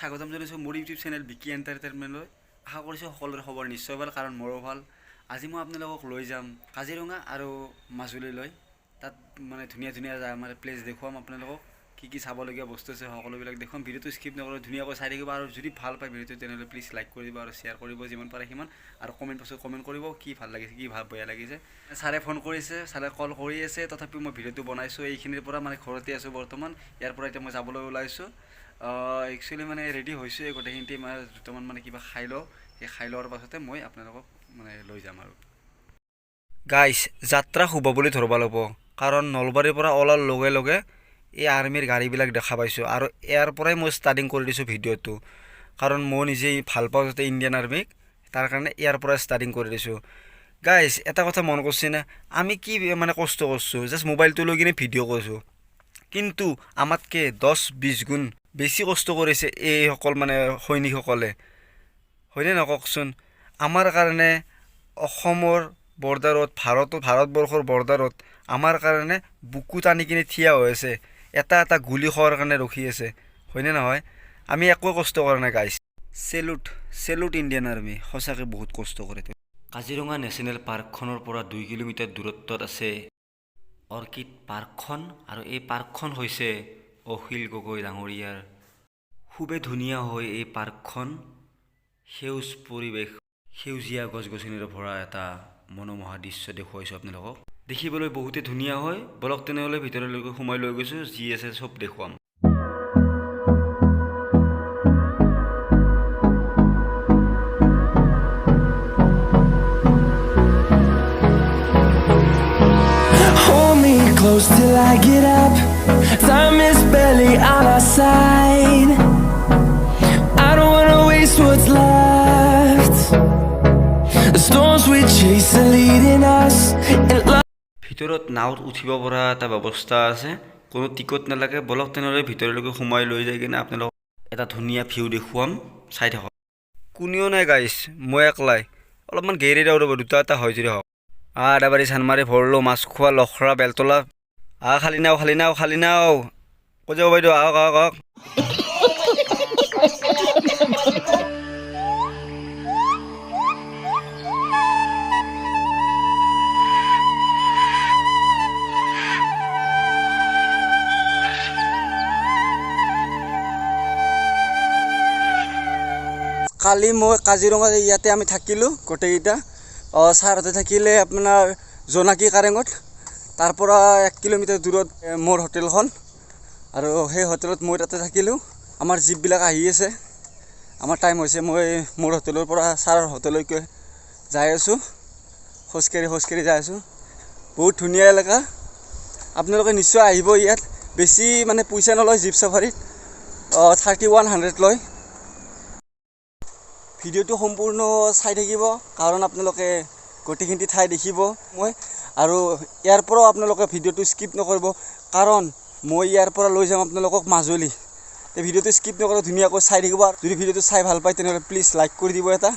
স্বাগতম জনাইছোঁ মোৰ ইউটিউব চেনেল বিকি এণ্টাৰটেইনমেণ্টলৈ। আশা কৰিছোঁ সকলোৰে খবৰ নিশ্চয় ভাল, কাৰণ মোৰো ভাল। আজি মই আপোনালোকক লৈ যাম কাজিৰঙা আৰু মাজুলীলৈ। তাত মানে ধুনীয়া ধুনীয়া আমাৰ প্লেচ দেখুৱাম আপোনালোকক, কি চাবলগীয়া বস্তু আছে সকলোবিলাক দেখুৱাম। ভিডিঅ'টো স্কিপ নকৰি ধুনীয়াকৈ চাই থাকিব, আৰু যদি ভাল পায় ভিডিঅ'টো তেনেহ'লে প্লিজ লাইক কৰি দিব আৰু শ্বেয়াৰ কৰিব যিমান পাৰে সিমান, আৰু কমেণ্ট বক্সত কমেণ্ট কৰিব কি ভাল লাগিছে কি বেয়া লাগিছে। ছাৰে ফোন কৰিছে, ছাৰে কল কৰি আছে, তথাপিও মই ভিডিঅ'টো বনাইছোঁ এইখিনিৰ পৰা, মানে ঘৰতে আছোঁ বৰ্তমান। ইয়াৰ পৰা এতিয়া মই যাবলৈ ওলাইছোঁ। একচুৱেলি মানে ৰেডি হৈছোঁ গোটেইখিনি, মানে দুটামান মানে কিবা খাই লওঁ, সেই খাই লোৱাৰ পাছতে মই আপোনালোকক মানে লৈ যাম। আৰু গাইজ যাত্ৰা শুভ বুলি ধৰিব লাগিব, কাৰণ নলবাৰীৰ পৰা ওলাৰ লগে লগে এই আৰ্মিৰ গাড়ীবিলাক দেখা পাইছোঁ, আৰু ইয়াৰ পৰাই মই ষ্টাৰ্টিং কৰি দিছোঁ ভিডিঅ'টো, কাৰণ মই নিজেই ভাল পাওঁ যাতে ইণ্ডিয়ান আৰ্মিক, তাৰ কাৰণে ইয়াৰ পৰাই ষ্টাৰ্টিং কৰি দিছোঁ। গাইজ এটা কথা মন কৰিছেনে, আমি কি মানে কষ্ট কৰিছোঁ, জাষ্ট মোবাইলটো লৈ কিনে ভিডিঅ' কৰিছোঁ, কিন্তু আমাতকৈ 10-20 গুণ বেছি কষ্ট কৰিছে এইসকল মানে সৈনিকসকলে, হয়নে নহয় কওকচোন? আমাৰ কাৰণে অসমৰ বৰ্ডাৰত, ভাৰতবৰ্ষৰ বৰ্ডাৰত আমাৰ কাৰণে বুকু টানি কিনে থিয় হৈ আছে, এটা এটা গুলি খোৱাৰ কাৰণে ৰখি আছে, হয়নে নহয়? আমি একো কষ্ট কৰা নাই গাইজ। চেলুট ইণ্ডিয়ান আৰ্মি, সঁচাকৈ বহুত কষ্ট কৰে। কাজিৰঙা নেশ্যনেল পাৰ্কখনৰ পৰা 2 কিলোমিটাৰ দূৰত্বত আছে অৰ্কিড পাৰ্কখন, আৰু এই পাৰ্কখন হৈছে অখিল গগৈ ডাঙৰীয়াৰ। খুবেই ধুনীয়া হয় এই পাৰ্কখন, সেউজ পৰিৱেশ, সেউজীয়া গছ গছনিৰে ভৰা এটা মনোমোহা দৃশ্য দেখুৱাইছোঁ আপোনালোকক। দেখিবলৈ বহুতেই ধুনীয়া হয়, বলক তেনেহ'লে ভিতৰলৈকে সোমাই লৈ গৈছোঁ, যি আছে চব দেখুৱাম। Close till I get up, time is barely on our side. I don't wanna waste what's left. The storms we chase are leading us, and ভিতৰত নাওত উঠিব পৰা এটা ব্যৱস্থা আছে, কোনো টিকট নালাগে। বলক তেনেহ'লে ভিতৰলৈকে সোমাই লৈ যাই কিনে আপোনালোকক এটা ধুনীয়া ভিউ দেখুৱাম, চাই থাকক। কোনেও নাই গাইছ, মই একলাই, অলপমান গেৰি দাও ৰ'ব, দুটা এটা হয় যদি হওক। আদাবাৰী চানমাৰি ভৰলো, মাছ খোৱা, লখৰা, বেলতলা, খালি নাও কৈ যাব বাইদেউ, আহক। কালি মই কাজিৰঙা ইয়াতে আমি থাকিলোঁ গোটেইকেইটা। ছাৰহঁতে থাকিলে আপোনাৰ জোনাকী কাৰেঙত, তাৰ পৰা 1 কিলোমিটাৰ দূৰত মোৰ হোটেলখন, আৰু সেই হোটেলত মই তাতে থাকিলোঁ। আমাৰ জীপবিলাক আহি আছে, আমাৰ টাইম হৈছে। মই মোৰ হোটেলৰ পৰা ছাৰৰ হোটেললৈকে যাই আছোঁ, খোজকাঢ়ি যাই আছোঁ। বহুত ধুনীয়া এলেকা, আপোনালোকে নিশ্চয় আহিব ইয়াত। বেছি মানে পইচা নলয় জীপ চাফাৰীত, 3100 লয়। ভিডিঅ'টো সম্পূৰ্ণ চাই থাকিব, কাৰণ আপোনালোকে গোটেইখিনি ঠাই দেখিব মই, আৰু ইয়াৰ পৰাও আপোনালোকে ভিডিঅ'টো স্কিপ নকৰিব, কাৰণ মই ইয়াৰ পৰা লৈ যাম আপোনালোকক মাজুলী। এই ভিডিঅ'টো স্কিপ নকৰি ধুনীয়াকৈ চাই থাকিব, আৰু যদি ভিডিঅ'টো চাই ভাল পায় তেনেহ'লে প্লিজ লাইক কৰি দিব এটা।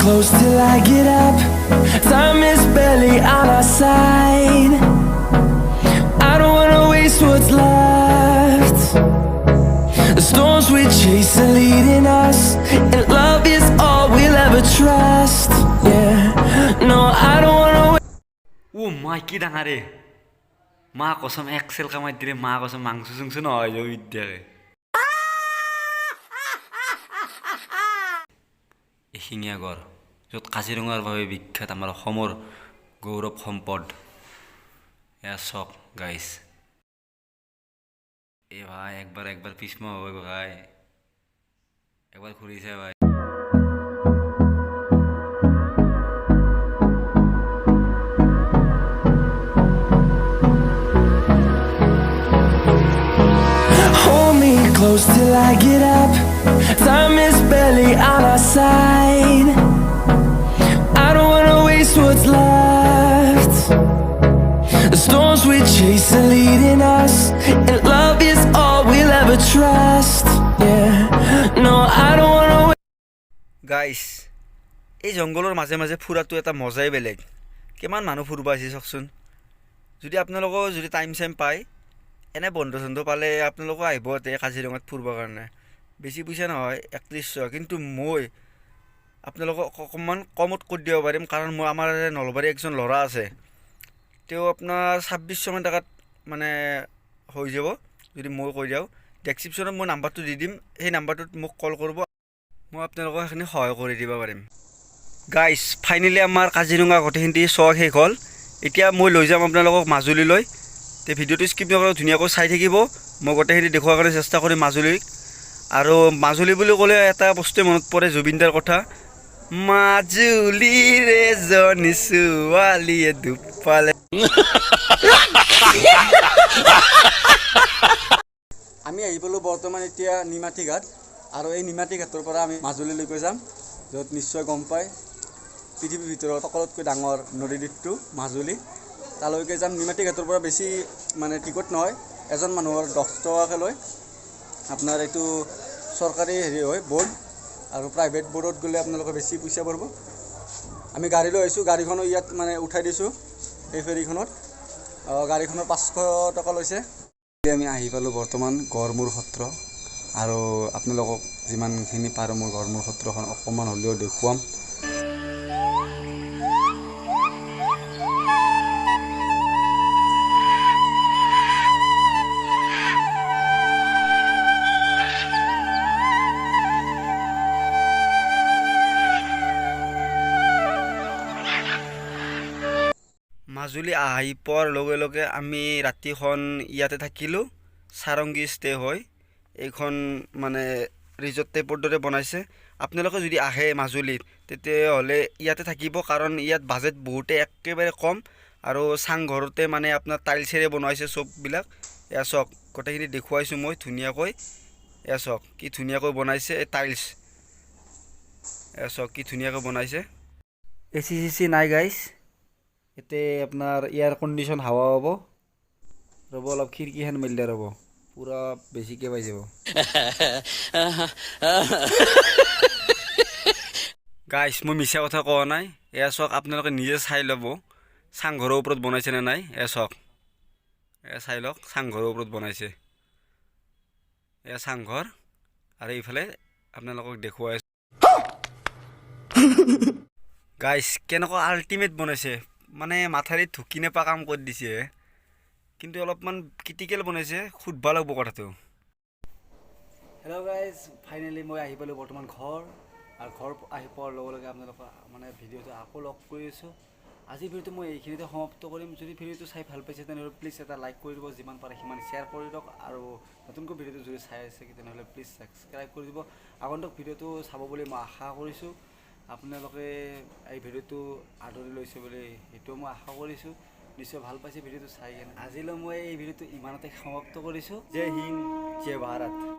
close till I get up, time is barely on our side. I don't wanna waste what's left. The storms we chase are leading us, and love is all we'll ever trust. Yeah, no, I don't wanna মা কি ডাঙাৰে, মা কসম Excel কামাই দিলে, মা কসম মাংস চাংস নহয় যাব বিদ্যাকে। এশিঙীয়া গড়, য'ত কাজিৰঙাৰ বাবে বিখ্যাত, আমাৰ অসমৰ গৌৰৱ সম্পদ। এয়া চক গাইছ, এ ভাই একবাৰ পিছমা হ'ব ভাই, একবাৰ ঘূৰিছে ভাই। close till I get up. Time is barely on our side. I don't wanna waste what's left. The storms we chase are leading us, and love is all we'll ever trust. Yeah, no, I don't wanna wait. গাইছ এই জংঘলৰ মাজে মাজে ফুৰাটো এটা মজাই বেলেগ কিমান মানুহ ফুৰিব আহিছে চাওকচোন যদি আপোনালোকৰ যদি টাইম চাইম পায় এনে বন্ধ চন্ধ পালে আপোনালোক আহিব ইয়াতে কাজিৰঙাত ফুৰিবৰ কাৰণে বেছি পইচা নহয় 3100 কিন্তু মই আপোনালোকক অকণমান কমত কৰি দিব পাৰিম কাৰণ মই আমাৰ নলবাৰী একজন ল'ৰা আছে তেওঁ আপোনাৰ 2600 মান টকাত মানে হৈ যাব যদি মই কৈ দিওঁ ডেসক্ৰিপশ্যনত মই নাম্বাৰটো দি দিম সেই নাম্বাৰটোত মোক কল কৰিব মই আপোনালোকক এখিনি সহায় কৰি দিব পাৰিম গাইস ফাইনালি আমাৰ কাজিৰঙা গোটেইখিনি চোৱা শেষ হ'ল এতিয়া মই লৈ যাম আপোনালোকক মাজুলীলৈ তে ভিডিঅ'টো স্কিপ নকৰি ধুনীয়াকৈ চাই থাকিব মই গোটেইখিনি দেখুৱাৰ কাৰণে চেষ্টা কৰিম মাজুলীক আৰু মাজুলী বুলি ক'লে এটা বস্তুৱে মনত পৰে জুবিনদাৰ কথা মাজুলীৰ এজনী ছোৱালীয়ে দুখ পালে আমি আহি পালোঁ বৰ্তমান এতিয়া নিমাতী ঘাট আৰু এই নিমাতী ঘাটৰ পৰা আমি মাজুলীলৈকে যাম য'ত নিশ্চয় গম পায় পৃথিৱীৰ ভিতৰত সকলোতকৈ ডাঙৰ নদীদ্বীপটো মাজুলী তালৈকে যাম নিমাতী ঘাটৰ পৰা বেছি মানে টিকট নহয় এজন মানুহৰ 10 টকাকৈ লয় আপোনাৰ এইটো চৰকাৰী হেৰি হয় বোৰ্ড আৰু প্ৰাইভেট বোৰ্ডত গ'লে আপোনালোকে বেছি পইচা পৰিব আমি গাড়ী লৈ আহিছোঁ গাড়ীখনো ইয়াত মানে উঠাই দিছোঁ এই ফেৰীখনত গাড়ীখনৰ 500 টকা লৈছে আমি আহি পালোঁ বৰ্তমান গড়মূৰ সত্ৰ আৰু আপোনালোকক যিমানখিনি পাৰোঁ মই গড়মূৰ সত্ৰখন অকণমান হ'লেও দেখুৱাম মাজুলী আহি পোৱাৰ লগে লগে আমি ৰাতিখন ইয়াতে থাকিলোঁ সাৰংগী ষ্টে হয় এইখন মানে ৰিজৰ্ট টাইপৰ দৰে বনাইছে আপোনালোকে যদি আহে মাজুলীত তেতিয়াহ'লে ইয়াতে থাকিব কাৰণ ইয়াত বাজেট বহুতে একেবাৰে কম আৰু চাংঘৰতে মানে আপোনাৰ টাইলছেৰে বনাইছে চববিলাক এয়া চাওক গোটেইখিনি দেখুৱাইছোঁ মই ধুনীয়াকৈ এয়া চাওক কি ধুনীয়াকৈ বনাইছে এই টাইলছ এয়া চাওক কি ধুনীয়াকৈ বনাইছে এচি চিচি নাই গাইছ এতে আপোনাৰ এয়াৰ কণ্ডিশ্যন হাৱা হ'ব ৰ'ব অলপ খিৰিকীখন মেলিলে ৰ'ব পুৰা বেছিকৈ পাই যাব গাইছ মই মিছা কথা কোৱা নাই এয়া চাওক আপোনালোকে নিজে চাই ল'ব চাংঘৰৰ ওপৰত বনাইছে নে নাই এয়া চাওক এয়া চাই লওক চাংঘৰৰ ওপৰত বনাইছে এয়া চাংঘৰ আৰু এইফালে আপোনালোকক দেখুৱাই গাইছ কেনেকুৱা আল্টিমেট বনাইছে মানে মাথাৰিত ঢুকি নেপা কাম কৰি দিছে কিন্তু অলপমান ক্ৰিটিকেল বনাইছে সুধবা লাগব কথাটো হেল্ল' গাইজ ফাইনেলি মই আহি পালোঁ বৰ্তমান ঘৰ আৰু ঘৰ আহি পোৱাৰ লগে লগে আপোনালোকক মানে ভিডিঅ'টো আকৌ লগ কৰি আছোঁ আজি ভিডিঅ'টো মই এইখিনিতে সমাপ্ত কৰিম যদি ভিডিঅ'টো চাই ভাল পাইছে তেনেহ'লে প্লিজ এটা লাইক কৰি দিব যিমান পাৰে সিমান শ্বেয়াৰ কৰি দিয়ক আৰু নতুনকৈ ভিডিঅ'টো যদি চাই আছে তেনেহ'লে প্লিজ ছাবস্ক্ৰাইব কৰি দিব আগন্তুক ভিডিঅ'টো চাব বুলি মই আশা কৰিছোঁ আপোনালোকে এই ভিডিঅ'টো আদৰি লৈছে বুলি সেইটোও মই আশা কৰিছোঁ নিশ্চয় ভাল পাইছে ভিডিঅ'টো চাই কিনে আজিলৈ মই এই ভিডিঅ'টো ইমানতে সমাপ্ত কৰিছোঁ জয় হিন্দ জয় ভাৰত